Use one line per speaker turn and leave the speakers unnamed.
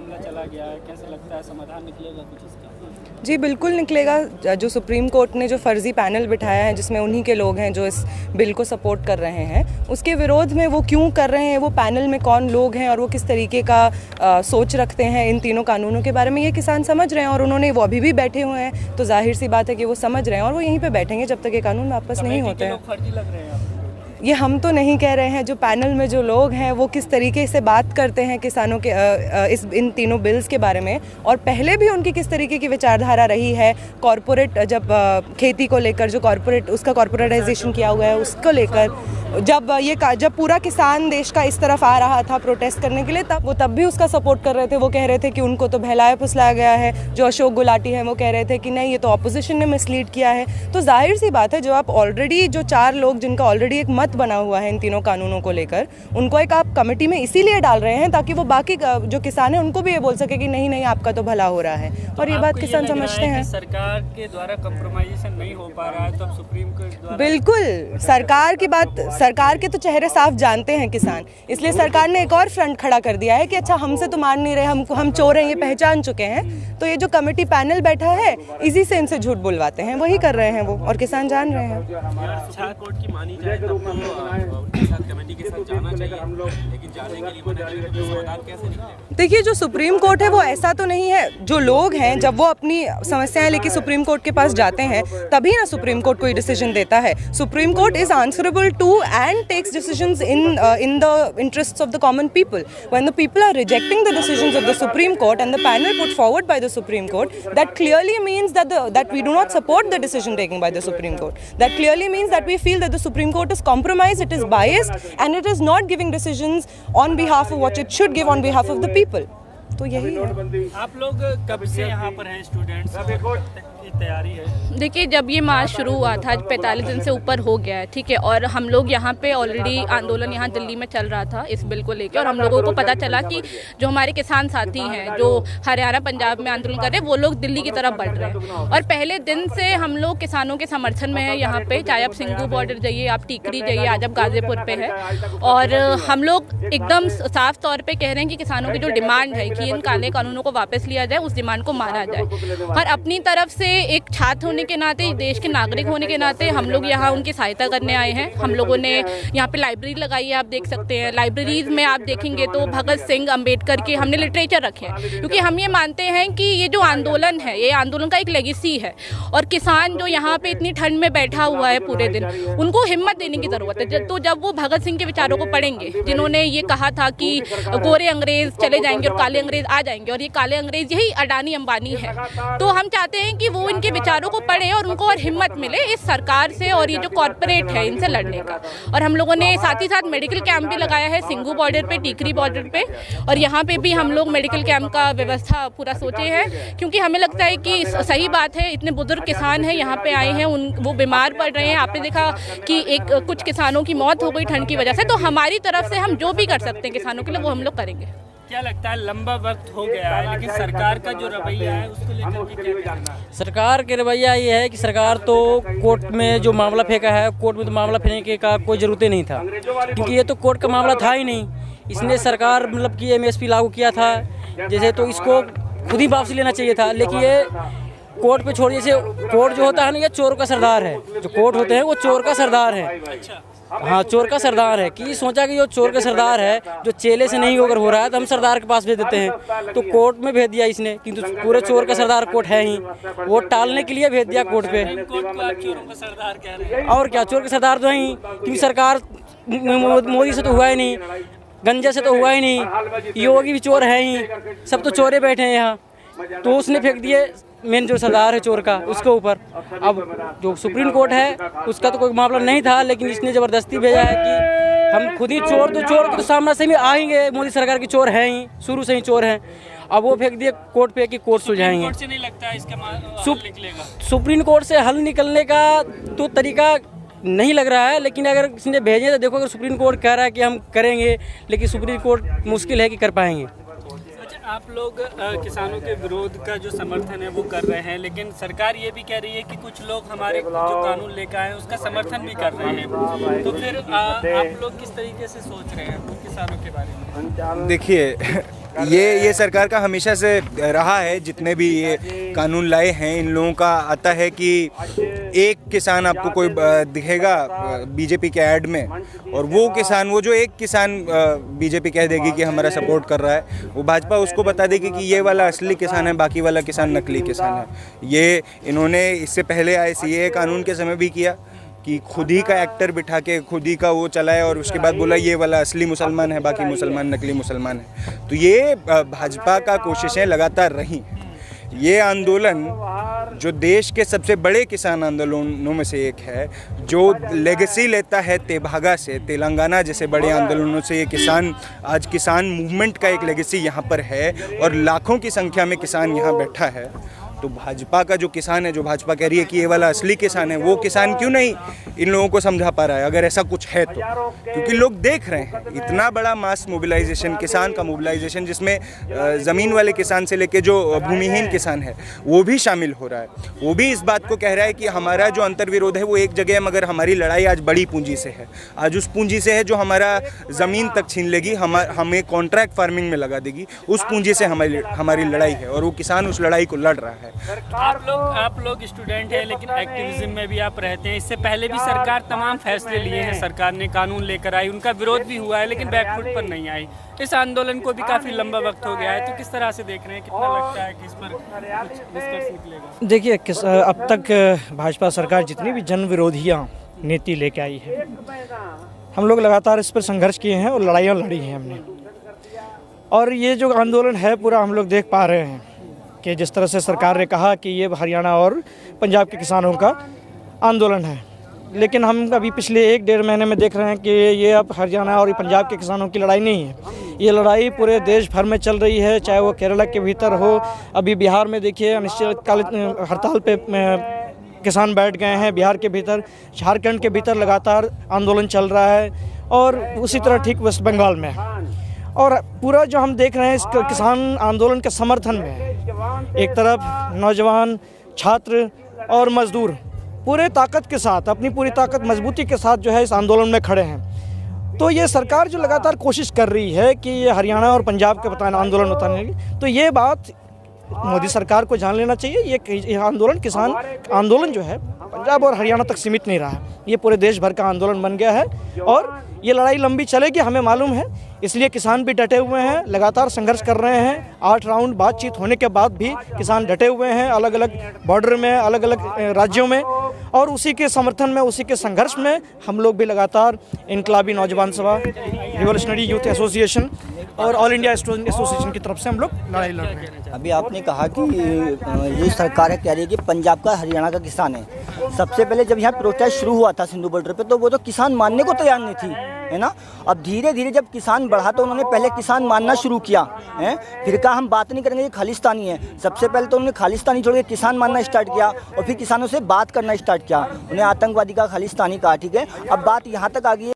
मामला चला गया है, कैसे लगता है समाधान निकलेगा कुछ इसका?
जी बिल्कुल निकलेगा। जो सुप्रीम कोर्ट ने जो फर्जी पैनल बिठाया है जिसमें उन्हीं के लोग हैं जो इस बिल को सपोर्ट कर रहे हैं, उसके विरोध में वो क्यों कर रहे हैं, वो पैनल में कौन लोग हैं और वो किस तरीके का सोच रखते हैं इन तीनों कानूनों के बारे में, ये किसान समझ रहे हैं। और उन्होंने वो अभी भी बैठे हुए हैं, तो जाहिर सी बात है कि वो समझ रहे हैं और वो यहीं पर बैठेंगे जब तक ये कानून वापस नहीं होते हैं।
फर्जी लग रहे हैं आपको?
ये हम तो नहीं कह रहे हैं, जो पैनल में जो लोग हैं वो किस तरीके से बात करते हैं किसानों के इन तीनों बिल्स के बारे में, और पहले भी उनकी किस तरीके की विचारधारा रही है कॉरपोरेट, जब खेती को लेकर जो कॉरपोरेट उसका कॉरपोरेटाइजेशन किया हुआ है उसको लेकर, जब पूरा किसान देश का इस तरफ आ रहा था प्रोटेस्ट करने के लिए, तब भी उसका सपोर्ट कर रहे थे। वो कह रहे थे कि उनको तो बहलाया फुसलाया गया है। जो अशोक गुलाटी हैं वो कह रहे थे कि नहीं, ये तो ऑपोजिशन ने मिसलीड किया है। तो जाहिर सी बात है, जो आप ऑलरेडी जो 4 लोग जिनका ऑलरेडी एक मत बना हुआ है इन तीनों कानूनों को लेकर, उनको एक आप कमेटी में इसीलिए डाल रहे हैं ताकि वो बाकी जो किसान है उनको भी ये बोल सके कि नहीं नहीं, आपका तो भला हो रहा है।
तो
और ये बात किसान समझते हैं।
सरकार के द्वारा कंप्रोमाइजेशन नहीं हो पा रहा है, तो अब सुप्रीम कोर्ट द्वारा
बिल्कुल सरकार की बात, सरकार के तो चेहरे साफ जानते हैं किसान, इसलिए सरकार ने एक और फ्रंट खड़ा कर दिया है कि अच्छा हमसे तो मान नहीं रहे, हम चोर हैं, ये पहचान चुके हैं, तो ये जो कमेटी पैनल बैठा है इसी से इनसे झूठ बुलवाते हैं, वही कर रहे हैं वो, और किसान जान रहे हैं।
सुप्रीम कोर्ट की मानी जाए तो उनके साथ कमेटी के साथ जाना चाहिए, लेकिन जाने के लिए मना करें तो समाधान कैसे निकलेगा?
देखिए, जो सुप्रीम कोर्ट है वो ऐसा तो नहीं है, जो लोग हैं जब वो अपनी समस्याएं लेके सुप्रीम कोर्ट के पास जाते हैं तभी ना सुप्रीम कोर्ट कोई डिसीजन देता है। Supreme Court is answerable to and takes decisions in the interests of the common people. When the people are rejecting the decisions of the Supreme Court and the panel put forward by the Supreme Court, that clearly means that we do not support the decision taken by the Supreme Court. That clearly means that we feel that the Supreme Court is compromised, it is biased, and it is not giving decisions on behalf of what it should give on behalf of the people. तो यही है।
आप लोग कब से यहाँ पर हैं स्टूडेंट्स, की तैयारी है?
देखिए, जब ये मार्च शुरू हुआ था 45 दिन से ऊपर हो गया है, ठीक है, और हम लोग यहाँ पे ऑलरेडी आंदोलन यहाँ दिल्ली में चल रहा था इस बिल को लेकर, और हम लोगों को पता चला कि जो हमारे किसान साथी हैं जो हरियाणा पंजाब में आंदोलन कर रहे हैं वो लोग दिल्ली की तरफ बढ़ रहे हैं। और पहले दिन से हम लोग किसानों के समर्थन में है यहाँ पे, चाहे आप सिंगू बॉर्डर जाइए, आप टीकरी जाइए, आज आप गाजीपुर पे है, और हम लोग एकदम साफ तौर पर कह रहे हैं कि किसानों की जो डिमांड है कि इन काले कानूनों को वापस लिया जाए, उस डिमांड को माना जाए। और अपनी तरफ से एक छात्र होने के नाते, देश के नागरिक होने के नाते हम लोग यहाँ उनकी सहायता करने आए हैं। हम लोगों ने यहाँ पे लाइब्रेरी लगाई है, आप देख सकते हैं। लाइब्रेरीज में आप देखेंगे तो भगत सिंह, अंबेडकर के हमने लिटरेचर रखे हैं, क्योंकि हम ये मानते हैं कि ये जो आंदोलन है, ये आंदोलन का एक लेगेसी है। और किसान जो यहाँ पे इतनी ठंड में बैठा हुआ है पूरे दिन, उनको हिम्मत देने की ज़रूरत है। तो जब वो भगत सिंह के विचारों को पढ़ेंगे, जिन्होंने ये कहा था कि गोरे अंग्रेज चले जाएंगे और काले अंग्रेज आ जाएंगे, और ये काले अंग्रेज यही अडानी अंबानी है, तो हम चाहते हैं कि वो इनके विचारों को पढ़े और उनको और हिम्मत मिले इस सरकार से और ये जो कॉर्पोरेट है इनसे लड़ने का। और हम लोगों ने साथ ही साथ मेडिकल कैंप भी लगाया है सिंगू बॉर्डर पे, टीकरी बॉर्डर पे, और यहाँ पे भी हम लोग मेडिकल कैंप का व्यवस्था पूरा सोचे हैं, क्योंकि हमें लगता है कि सही बात है, इतने बुजुर्ग किसान हैं यहाँ पे आए हैं, वो बीमार पड़ रहे हैं। आपने देखा कि कुछ किसानों की मौत हो गई ठंड की वजह से, तो हमारी तरफ से हम जो भी कर सकते हैं किसानों के लिए वो हम लोग करेंगे।
क्या लगता है, लंबा वक्त हो गया है, लेकिन सरकार का जो रवैया है उसको लेकर के क्या कहना है?
सरकार के रवैया ये है कि सरकार तो कोर्ट में जो मामला फेंका है, कोर्ट में तो मामला फेंकने का कोई ज़रूरत ही नहीं था, क्योंकि ये तो कोर्ट का मामला था ही नहीं। इसने सरकार मतलब कि MSP लागू किया था जैसे, तो इसको खुद ही वापसी लेना चाहिए था। लेकिन ये कोर्ट पे छोड़, जैसे कोर्ट जो होता है ना, ये चोर का सरदार है। जो कोर्ट होते हैं वो चोर का सरदार है। हाँ, चोर का सरदार है, कि सोचा कि जो चोर का सरदार है, जो चेले से नहीं होकर हो रहा है, तो हम सरदार के पास भेज देते हैं, तो कोर्ट में भेज दिया इसने। किंतु पूरे चोर का सरदार कोर्ट है ही, वो टालने के लिए भेज दिया कोर्ट पे। और क्या, चोर का सरदार तो है ही, क्योंकि सरकार मोदी से तो हुआ ही नहीं, गंजा से तो हुआ ही नहीं, योगी भी चोर है ही, सब तो चोरे बैठे हैं यहाँ, तो उसने फेंक दिए मेन जो सरदार है चोर का, उसके ऊपर। अब जो सुप्रीम कोर्ट है उसका तो कोई मामला नहीं था, लेकिन इसने ज़बरदस्ती भेजा है कि हम खुद ही चोर, तो चोर के तो सामने से भी आएंगे, मोदी सरकार की चोर हैं ही, शुरू से ही चोर हैं। अब वो फेंक दिए कोर्ट पे कि कोर्ट सुलझाएंगे।
कोर्ट से नहीं लगता है इसका हल निकलेगा?
सुप्रीम कोर्ट से हल निकलने का तो तरीका नहीं लग रहा है, लेकिन अगर इसने भेजे तो देखो, अगर सुप्रीम कोर्ट कह रहा है कि हम करेंगे, लेकिन सुप्रीम कोर्ट मुश्किल है कि कर पाएंगे।
आप लोग किसानों के विरोध का जो समर्थन है वो कर रहे हैं, लेकिन सरकार ये भी कह रही है कि कुछ लोग हमारे जो कानून लेकर आए उसका समर्थन भी कर रहे हैं, तो फिर आप लोग किस तरीके से सोच रहे हैं किसानों के बारे में?
देखिए, ये सरकार का हमेशा से रहा है। जितने भी ये कानून लाए हैं, इन लोगों का आता है कि एक किसान आपको कोई दिखेगा बीजेपी के ऐड में, और वो किसान, वो जो एक किसान बीजेपी कह देगी कि हमारा सपोर्ट कर रहा है, वो भाजपा उसको बता देगी कि ये वाला असली किसान है, बाकी वाला किसान नकली किसान है। ये इन्होंने इससे पहले आए CAA कानून के समय भी किया कि खुद ही का एक्टर बिठा के खुद ही का वो चलाए, और उसके बाद बोला ये वाला असली मुसलमान है, बाकी मुसलमान नकली मुसलमान है। तो ये भाजपा का कोशिशें लगातार रही। ये आंदोलन जो देश के सबसे बड़े किसान आंदोलनों में से एक है, जो लेगेसी लेता है तेभागा से, तेलंगाना जैसे बड़े आंदोलनों से, ये किसान आज किसान मूवमेंट का एक लेगेसी यहाँ पर है, और लाखों की संख्या में किसान यहाँ बैठा है। तो भाजपा का जो किसान है, जो भाजपा कह रही है कि ये वाला असली किसान है, वो किसान क्यों नहीं इन लोगों को समझा पा रहा है, अगर ऐसा कुछ है तो? क्योंकि लोग देख रहे हैं इतना बड़ा मास मोबिलाइजेशन, किसान का मोबिलाइजेशन, जिसमें ज़मीन वाले किसान से लेके जो भूमिहीन किसान है वो भी शामिल हो रहा है। वो भी इस बात को कह रहा है कि हमारा जो अंतर्विरोध है वो एक जगह है, मगर हमारी लड़ाई आज बड़ी पूंजी से है, आज उस पूंजी से है जो हमारा ज़मीन तक छीन लेगी, हमें कॉन्ट्रैक्ट फार्मिंग में लगा देगी। उस पूंजी से हमारी लड़ाई है, और वो किसान उस लड़ाई को लड़ रहा है।
आप लोग स्टूडेंट हैं, लेकिन एक्टिविज्म में भी आप रहते हैं। इससे पहले भी सरकार तमाम फैसले लिए हैं, सरकार ने कानून लेकर आई, उनका विरोध भी हुआ है, लेकिन बैकफुट पर नहीं आई। इस आंदोलन को भी काफ़ी लंबा वक्त हो गया है, तो किस तरह से देख रहे हैं, कितना लगता है कि इस पर कुछ निष्कर्ष निकलेगा?
देखिए, अब तक भाजपा सरकार जितनी भी जन विरोधियाँ नीति लेके आई है, हम लोग लगातार इस पर संघर्ष किए हैं और लड़ाइयाँ लड़ी हैं हमने। और ये जो आंदोलन है पूरा हम लोग देख पा रहे हैं कि जिस तरह से सरकार ने कहा कि ये हरियाणा और पंजाब के किसानों का आंदोलन है, लेकिन हम अभी पिछले 1-1.5 महीने में देख रहे हैं कि ये अब हरियाणा और पंजाब के किसानों की लड़ाई नहीं है। ये लड़ाई पूरे देश भर में चल रही है, चाहे वो केरला के भीतर हो। अभी बिहार में देखिए अनिश्चितकालीन हड़ताल पे किसान बैठ गए हैं बिहार के भीतर। झारखंड के भीतर लगातार आंदोलन चल रहा है, और उसी तरह ठीक वेस्ट बंगाल में। और पूरा जो हम देख रहे हैं इस किसान आंदोलन के समर्थन में, एक तरफ नौजवान, छात्र और मजदूर पूरे ताकत के साथ, अपनी पूरी ताकत मजबूती के साथ जो है इस आंदोलन में खड़े हैं। तो ये सरकार जो लगातार कोशिश कर रही है कि ये हरियाणा और पंजाब के आंदोलन बताने की, तो ये बात मोदी सरकार को जान लेना चाहिए। ये आंदोलन, किसान आंदोलन जो है पंजाब और हरियाणा तक सीमित नहीं रहा है, ये पूरे देश भर का आंदोलन बन गया है, और ये लड़ाई लंबी चलेगी, हमें मालूम है। इसलिए किसान भी डटे हुए हैं, लगातार संघर्ष कर रहे हैं। 8 राउंड बातचीत होने के बाद भी किसान डटे हुए हैं, अलग अलग बॉर्डर में, अलग अलग राज्यों में, और उसी के समर्थन में, उसी के संघर्ष में हम लोग भी लगातार इनकलाबी नौजवान सभा, रिवोल्यूशनरी यूथ एसोसिएशन और ऑल इंडिया स्टूडेंट एसोसिएशन की तरफ से हम लोग लड़ाई लड़ रहे हैं।
अभी आपने कहा कि ये सरकार कह रही है कि पंजाब का, हरियाणा का किसान है। सबसे पहले जब यहाँ प्रोटेस्ट शुरू हुआ था सिंधु बॉर्डर पे, तो वो तो किसान मानने को तैयार नहीं थी, है ना। अब धीरे धीरे जब किसान बढ़ा तो उन्होंने पहले किसान मानना शुरू किया है। फिर कहा हम बात नहीं करेंगे, ये खालिस्तानी है। सबसे पहले तो उन्होंने खालिस्तानी छोड़ के किसान मानना स्टार्ट किया, और फिर किसानों से बात करना स्टार्ट किया। उन्हें आतंकवादी का, खालिस्तानी कहा, ठीक है। अब बात यहाँ तक आ गई है